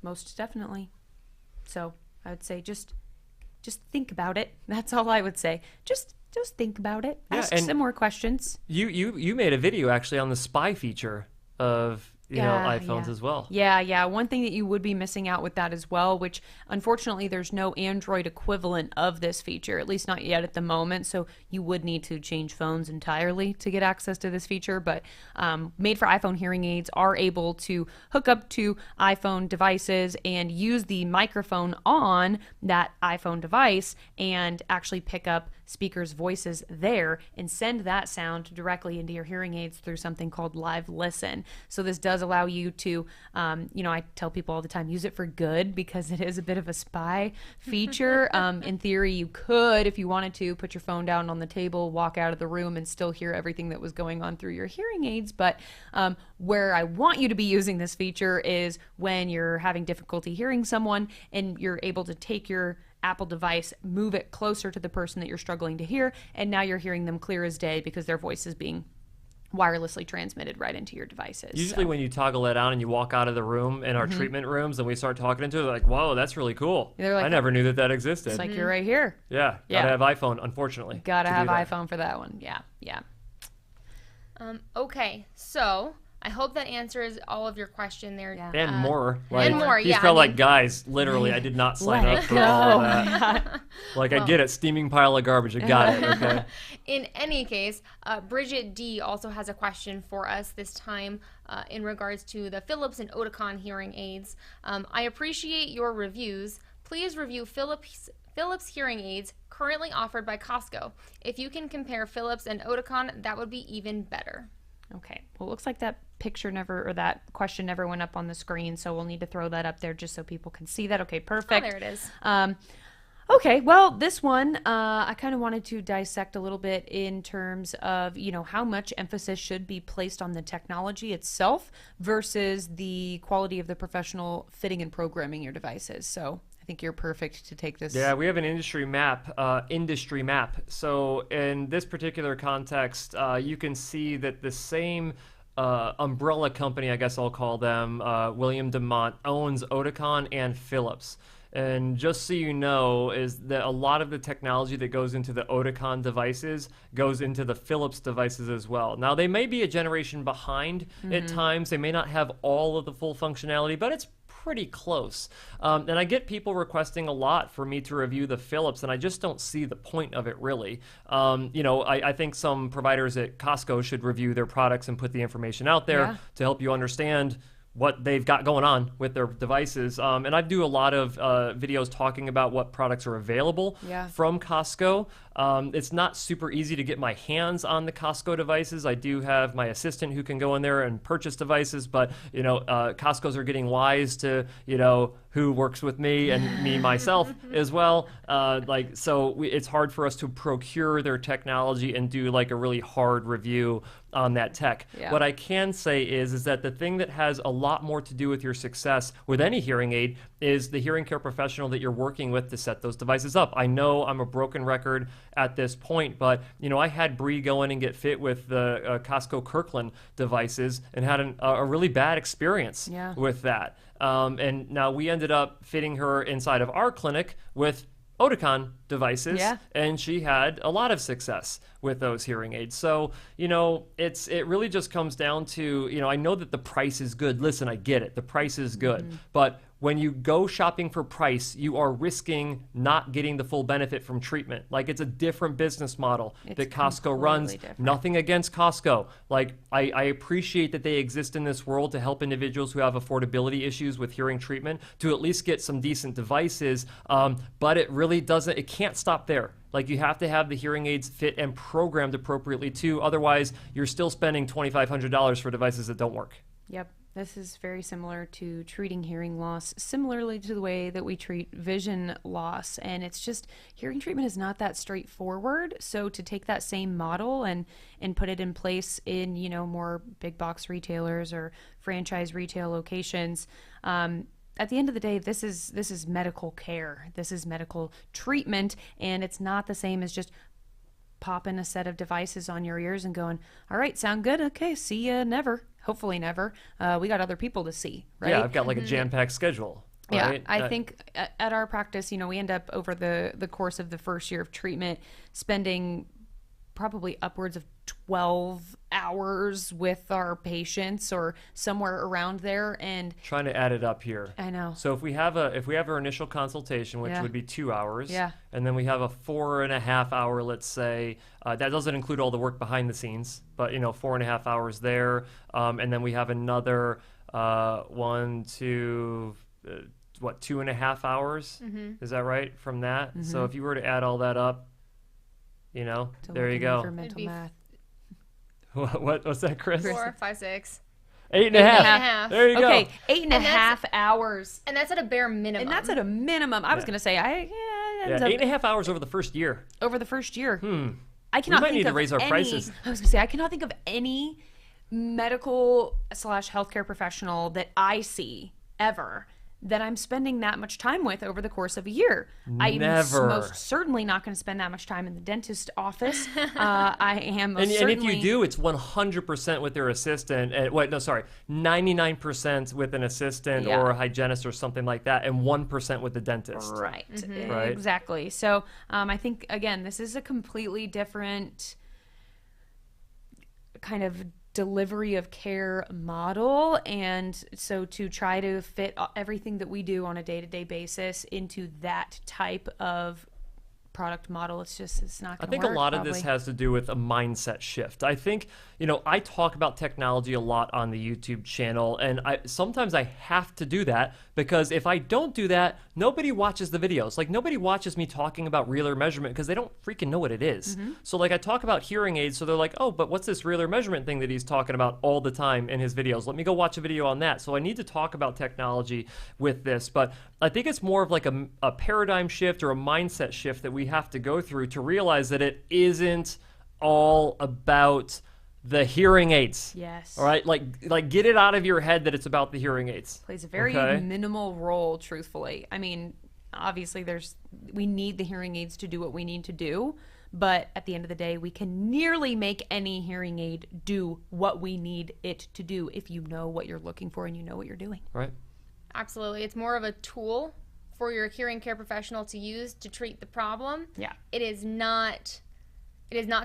most definitely. So I would say just think about it. That's all I would say. Just think about it. Ask some more questions. You made a video actually on the spy feature of iPhones as well. Yeah. One thing that you would be missing out with that as well, which unfortunately there's no Android equivalent of this feature, at least not yet at the moment. So you would need to change phones entirely to get access to this feature. But made for iPhone hearing aids are able to hook up to iPhone devices and use the microphone on that iPhone device and actually pick up speakers' voices there and send that sound directly into your hearing aids through something called Live Listen. So this does allow you to, I tell people all the time, use it for good because it is a bit of a spy feature. In theory, you could, if you wanted to, put your phone down on the table, walk out of the room and still hear everything that was going on through your hearing aids. But where I want you to be using this feature is when you're having difficulty hearing someone and you're able to take your Apple device, move it closer to the person that you're struggling to hear, and now you're hearing them clear as day because their voice is being wirelessly transmitted right into your devices. Usually when you toggle it on and you walk out of the room in our treatment rooms and we start talking into it, they're like, whoa, that's really cool. Like, I never knew that existed. It's like you're right here. Yeah. Gotta have iPhone, unfortunately. Gotta have iPhone for that one. Yeah. Okay, so I hope that answers all of your question there. Yeah. And more. These felt like, guys, literally, I did not sign up for all of that. I get it. Steaming pile of garbage. I got it. Okay. In any case, Bridget D also has a question for us this time in regards to the Phillips and Oticon hearing aids. I appreciate your reviews. Please review Phillips hearing aids currently offered by Costco. If you can compare Phillips and Oticon, that would be even better. Okay. Well, it looks like that that question never went up on the screen, so we'll need to throw that up there just so people can see that. Okay, perfect. Oh, there it is. Okay, well, this one I kind of wanted to dissect a little bit in terms of, how much emphasis should be placed on the technology itself versus the quality of the professional fitting and programming your devices. So I think you're perfect to take this. Yeah, we have an industry map. So in this particular context, you can see that the same umbrella company, I guess I'll call them, William DeMont, owns Oticon and Phillips. And just so you know, is that a lot of the technology that goes into the Oticon devices goes into the Phillips devices as well. Now, they may be a generation behind at times. They may not have all of the full functionality, but it's pretty close. And I get people requesting a lot for me to review the Phillips, and I just don't see the point of it, really. I think some providers at Costco should review their products and put the information out there to help you understand what they've got going on with their devices. And I do a lot of videos talking about what products are available from Costco. It's not super easy to get my hands on the Costco devices. I do have my assistant who can go in there and purchase devices, but Costco's are getting wise to, who works with me and me myself as well. It's hard for us to procure their technology and do like a really hard review on that tech. What I can say is that the thing that has a lot more to do with your success with any hearing aid is the hearing care professional that you're working with to set those devices up. I know I'm a broken record at this point, but I had Bree go in and get fit with the Costco Kirkland devices and had a really bad experience with that. And now we ended up fitting her inside of our clinic with Oticon devices, and she had a lot of success with those hearing aids. So, it really just comes down to, I know that the price is good. Listen, I get it. The price is good. But when you go shopping for price, you are risking not getting the full benefit from treatment. Like, it's a different business model that Costco runs. Different. Nothing against Costco. Like, I appreciate that they exist in this world to help individuals who have affordability issues with hearing treatment to at least get some decent devices. But it really doesn't, it can't stop there. Like, you have to have the hearing aids fit and programmed appropriately too. Otherwise, you're still spending $2,500 for devices that don't work. Yep. This is very similar to treating hearing loss, similarly to the way that we treat vision loss. And it's just, hearing treatment is not that straightforward. So to take that same model and put it in place in, more big box retailers or franchise retail locations, at the end of the day, this is medical care. This is medical treatment. And it's not the same as just popping a set of devices on your ears and going, all right, sound good? Okay, see ya never. Hopefully never. We got other people to see, right? Yeah, I've got like a jam-packed schedule. Right? Yeah, I think at our practice, we end up over the course of the first year of treatment spending probably upwards of 12 hours with our patients or somewhere around there, and trying to add it up here. I know. So if we have our initial consultation, which would be 2 hours, and then we have a 4.5 hour, let's say, that doesn't include all the work behind the scenes, but 4.5 hours there, and then we have another 2.5 hours? Is that right from that? So if you were to add all that up, there you go. For mental math. What's that, Chris? 4, 5, 6. 8.5. There you go. Okay, 8.5 hours. And that's at a bare minimum. And that's at a minimum. I was going to say, 8.5 hours over the first year. Over the first year. I cannot we might need to raise our prices. I was going to say, I cannot think of any medical/healthcare professional that I see ever that I'm spending that much time with over the course of a year. I'm most certainly not going to spend that much time in the dentist office. I am and if you do, it's 100% with their assistant. 99% with an assistant or a hygienist or something like that, and 1% with the dentist. Right. Right. Exactly. So I think, again, this is a completely different kind of delivery of care model, and so to try to fit everything that we do on a day-to-day basis into that type of product model, it's not going to work. I think a lot of this has to do with a mindset shift. I think, I talk about technology a lot on the YouTube channel, and sometimes I have to do that because if I don't do that, nobody watches the videos. Like, nobody watches me talking about real ear measurement because they don't freaking know what it is. So like, I talk about hearing aids, so they're like, oh, but what's this real ear measurement thing that he's talking about all the time in his videos? Let me go watch a video on that. So I need to talk about technology with this, but I think it's more of like a paradigm shift or a mindset shift that we have to go through to realize that it isn't all about the hearing aids. Yes. All right? Like get it out of your head that it's about the hearing aids. Plays a very minimal role, truthfully. I mean, obviously we need the hearing aids to do what we need to do, but at the end of the day, we can nearly make any hearing aid do what we need it to do if you know what you're looking for and you know what you're doing. Right. Absolutely. It's more of a tool for your hearing care professional to use to treat the problem. Yeah. It is not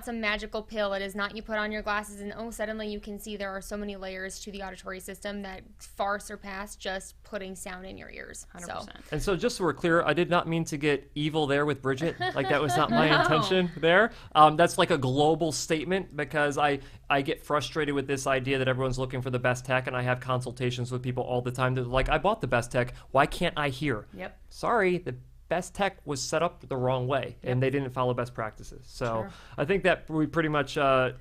some magical pill. It is not you put on your glasses and suddenly you can see. There are so many layers to the auditory system that far surpass just putting sound in your ears. 100%. So. And so just so we're clear, I did not mean to get evil there with Bridget. Like, that was not my intention there. That's like a global statement, because I get frustrated with this idea that everyone's looking for the best tech, and I have consultations with people all the time that are like, I bought the best tech. Why can't I hear? Yep. Sorry, the best tech was set up the wrong way, and they didn't follow best practices. So Sure. I think that we pretty much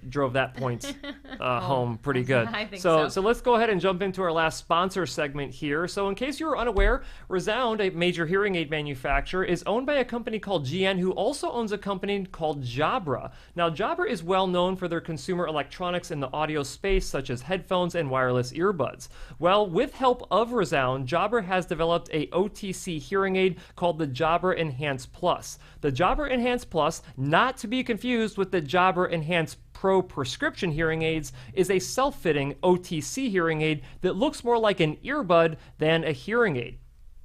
drove that point home pretty good. I think so so. let's go ahead and jump into our last sponsor segment here. So in case you were unaware, ReSound, a major hearing aid manufacturer, is owned by a company called GN, who also owns a company called Jabra. Now, Jabra is well known for their consumer electronics in the audio space, such as headphones and wireless earbuds. Well, with help of ReSound, Jabra has developed a OTC hearing aid called the Jabra Enhance Plus. The Jabra Enhance Plus, not to be confused with the Jabra Enhance Pro prescription hearing aids, is a self-fitting OTC hearing aid that looks more like an earbud than a hearing aid.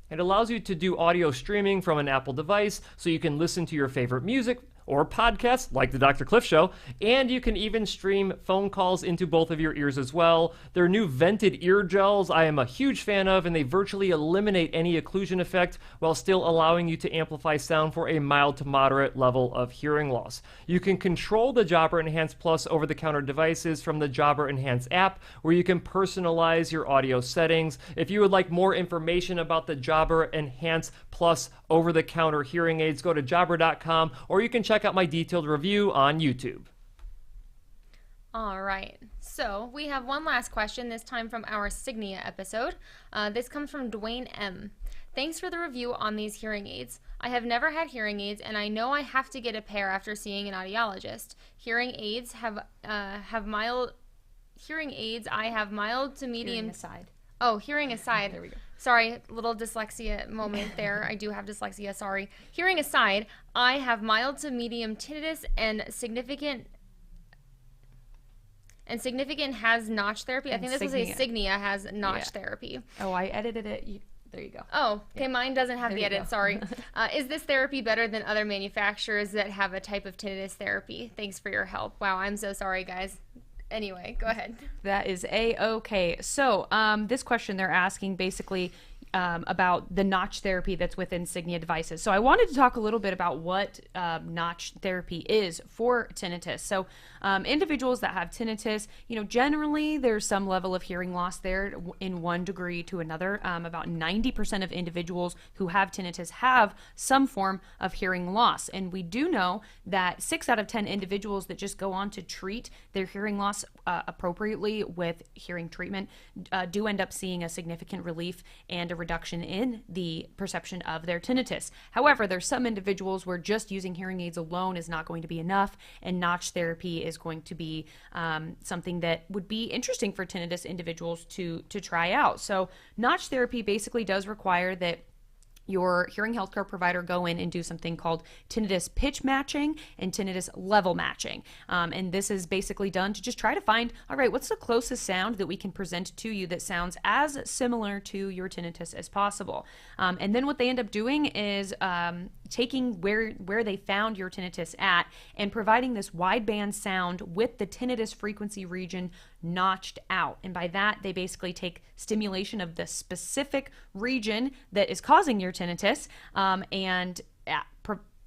It allows you to do audio streaming from an Apple device, so you can listen to your favorite music or podcasts like the Dr. Cliff Show, and you can even stream phone calls into both of your ears as well. Their new vented ear gels I am a huge fan of, and they virtually eliminate any occlusion effect while still allowing you to amplify sound for a mild to moderate level of hearing loss. You can control the Jabra Enhance Plus over-the-counter devices from the Jabra Enhance app, where you can personalize your audio settings. If you would like more information about the Jabra Enhance Plus over-the-counter hearing aids, go to jabra.com, or you can check out my detailed review on YouTube. All right. So we have one last question, this time from our Signia episode. This comes from Dwayne M. Thanks for the review on these hearing aids. I have never had hearing aids, and I know I have to get a pair after seeing an audiologist. Hearing aids I have mild to medium. Hearing aside. Oh, hearing aside. There we go. Sorry, little dyslexia moment there. I do have dyslexia, sorry. Hearing aside, I have mild to medium tinnitus and significant has notch therapy. I think this was a Signia has notch therapy. Oh, I edited it. There you go. Oh, okay. Mine doesn't have There the you edit. go. Sorry. Is this therapy better than other manufacturers that have a type of tinnitus therapy? Thanks for your help. Wow, I'm so sorry, guys. Anyway, go ahead. That is A-okay. So this question they're asking basically about the notch therapy that's with Insignia devices. So I wanted to talk a little bit about what notch therapy is for tinnitus. So individuals that have tinnitus, generally there's some level of hearing loss there in one degree to another. About 90% of individuals who have tinnitus have some form of hearing loss. And we do know that 6 out of 10 individuals that just go on to treat their hearing loss appropriately with hearing treatment do end up seeing a significant relief and a reduction in the perception of their tinnitus. However, there's some individuals where just using hearing aids alone is not going to be enough, and notch therapy is going to be something that would be interesting for tinnitus individuals to try out. So notch therapy basically does require that your hearing healthcare provider go in and do something called tinnitus pitch matching and tinnitus level matching. And this is basically done to just try to find, all right, what's the closest sound that we can present to you that sounds as similar to your tinnitus as possible. And then what they end up doing is taking where they found your tinnitus at and providing this wideband sound with the tinnitus frequency region notched out. And by that, they basically take stimulation of the specific region that is causing your tinnitus and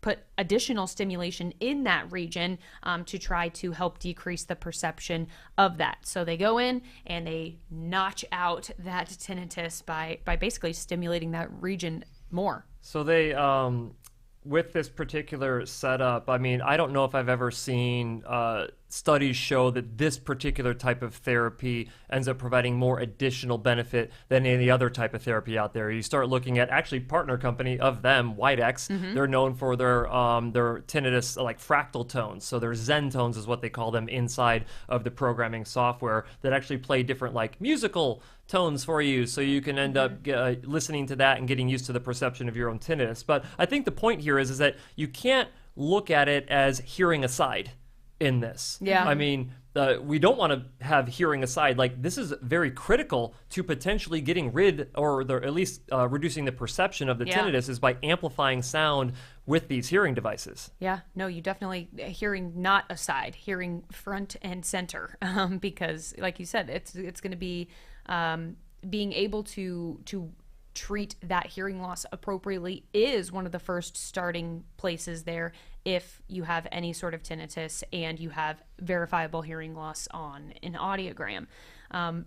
put additional stimulation in that region to try to help decrease the perception of that. So they go in and they notch out that tinnitus by basically stimulating that region more. So they, with this particular setup, I mean, I don't know if I've ever seen studies show that this particular type of therapy ends up providing more additional benefit than any other type of therapy out there. You start looking at actually partner company of them, Widex. They're known for their tinnitus like fractal tones. So their Zen tones is what they call them inside of the programming software that actually play different like musical tones for you, so you can end up listening to that and getting used to the perception of your own tinnitus. But I think the point here is that you can't look at it as hearing aside. in this. Yeah. I mean, we don't want to have hearing aside. Like, this is very critical to potentially getting rid, or at least reducing the perception of the tinnitus, is by amplifying sound with these hearing devices. Yeah, no, you definitely, hearing not aside, hearing front and center, because like you said, it's going to be being able to treat that hearing loss appropriately is one of the first starting places there if you have any sort of tinnitus and you have verifiable hearing loss on an audiogram.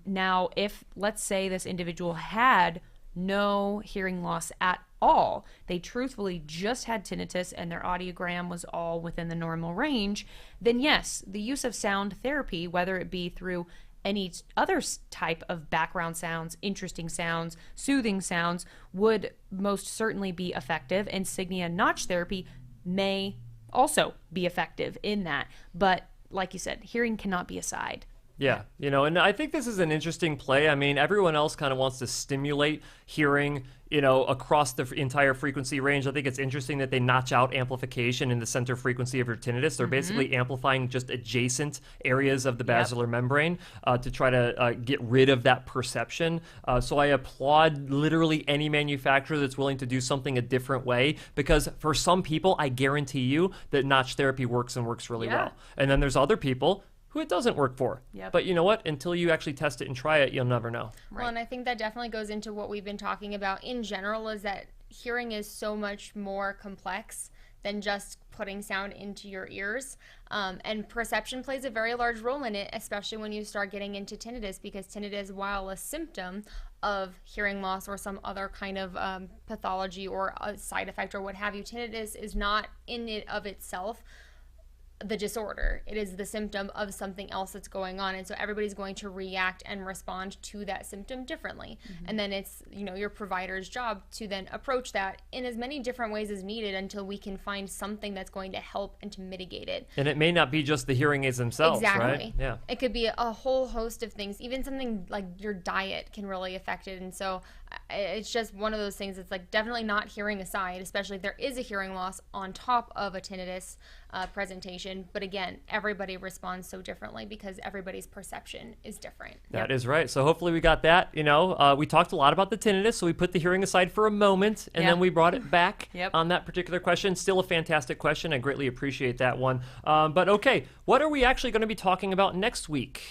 Now, if, let's say, this individual had no hearing loss at all, they truthfully just had tinnitus and their audiogram was all within the normal range, then yes, the use of sound therapy, whether it be through any other type of background sounds, interesting sounds, soothing sounds, would most certainly be effective, and Signia notch therapy may also be effective in that. But like you said, hearing cannot be a side. Yeah, and I think this is an interesting play. I mean, everyone else kind of wants to stimulate hearing, across the entire frequency range. I think it's interesting that they notch out amplification in the center frequency of your tinnitus. They're basically amplifying just adjacent areas of the basilar membrane to try to get rid of that perception. So I applaud literally any manufacturer that's willing to do something a different way, because for some people, I guarantee you that notch therapy works and works really well. And then there's other people who it doesn't work for. But you know what? Until you actually test it and try it, you'll never know. Well, and I think that definitely goes into what we've been talking about in general, is that hearing is so much more complex than just putting sound into your ears. And perception plays a very large role in it, especially when you start getting into tinnitus, because tinnitus, while a symptom of hearing loss or some other kind of pathology or a side effect or what have you, tinnitus is not in it of itself the disorder. It is the symptom of something else that's going on, and so everybody's going to react and respond to that symptom differently. And then it's your provider's job to then approach that in as many different ways as needed until we can find something that's going to help and to mitigate it. And it may not be just the hearing aids themselves, right? Yeah, it could be a whole host of things. Even something like your diet can really affect it. And so it's just one of those things. It's like definitely not hearing aside, especially if there is a hearing loss on top of a tinnitus presentation. But again, everybody responds so differently because everybody's perception is different. That is right. So hopefully we got that. We talked a lot about the tinnitus, so we put the hearing aside for a moment, and then we brought it back on that particular question. Still a fantastic question. I greatly appreciate that one. But okay, what are we actually going to be talking about next week?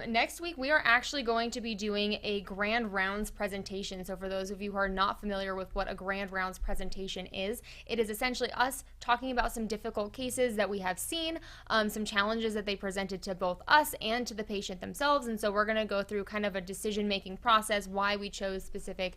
Next week, we are actually going to be doing a Grand Rounds presentation. So for those of you who are not familiar with what a Grand Rounds presentation is, it is essentially us talking about some difficult cases that we have seen, some challenges that they presented to both us and to the patient themselves. And so we're going to go through kind of a decision-making process, why we chose specific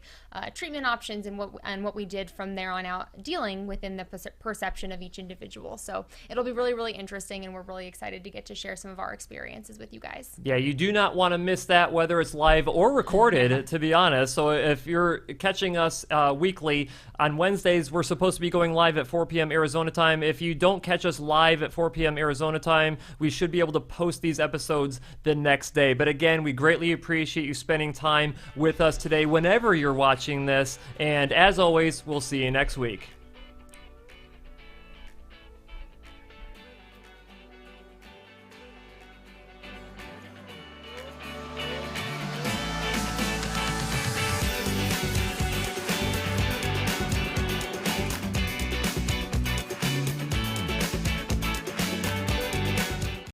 treatment options, and what we did from there on out, dealing within the perception of each individual. So it'll be really, really interesting, and we're really excited to get to share some of our experiences with you guys. Yeah, you do not want to miss that, whether it's live or recorded, to be honest. So if you're catching us weekly, on Wednesdays, we're supposed to be going live at 4 p.m. Arizona time. If you don't catch us live at 4 p.m. Arizona time, we should be able to post these episodes the next day. But again, we greatly appreciate you spending time with us today whenever you're watching this. And as always, we'll see you next week.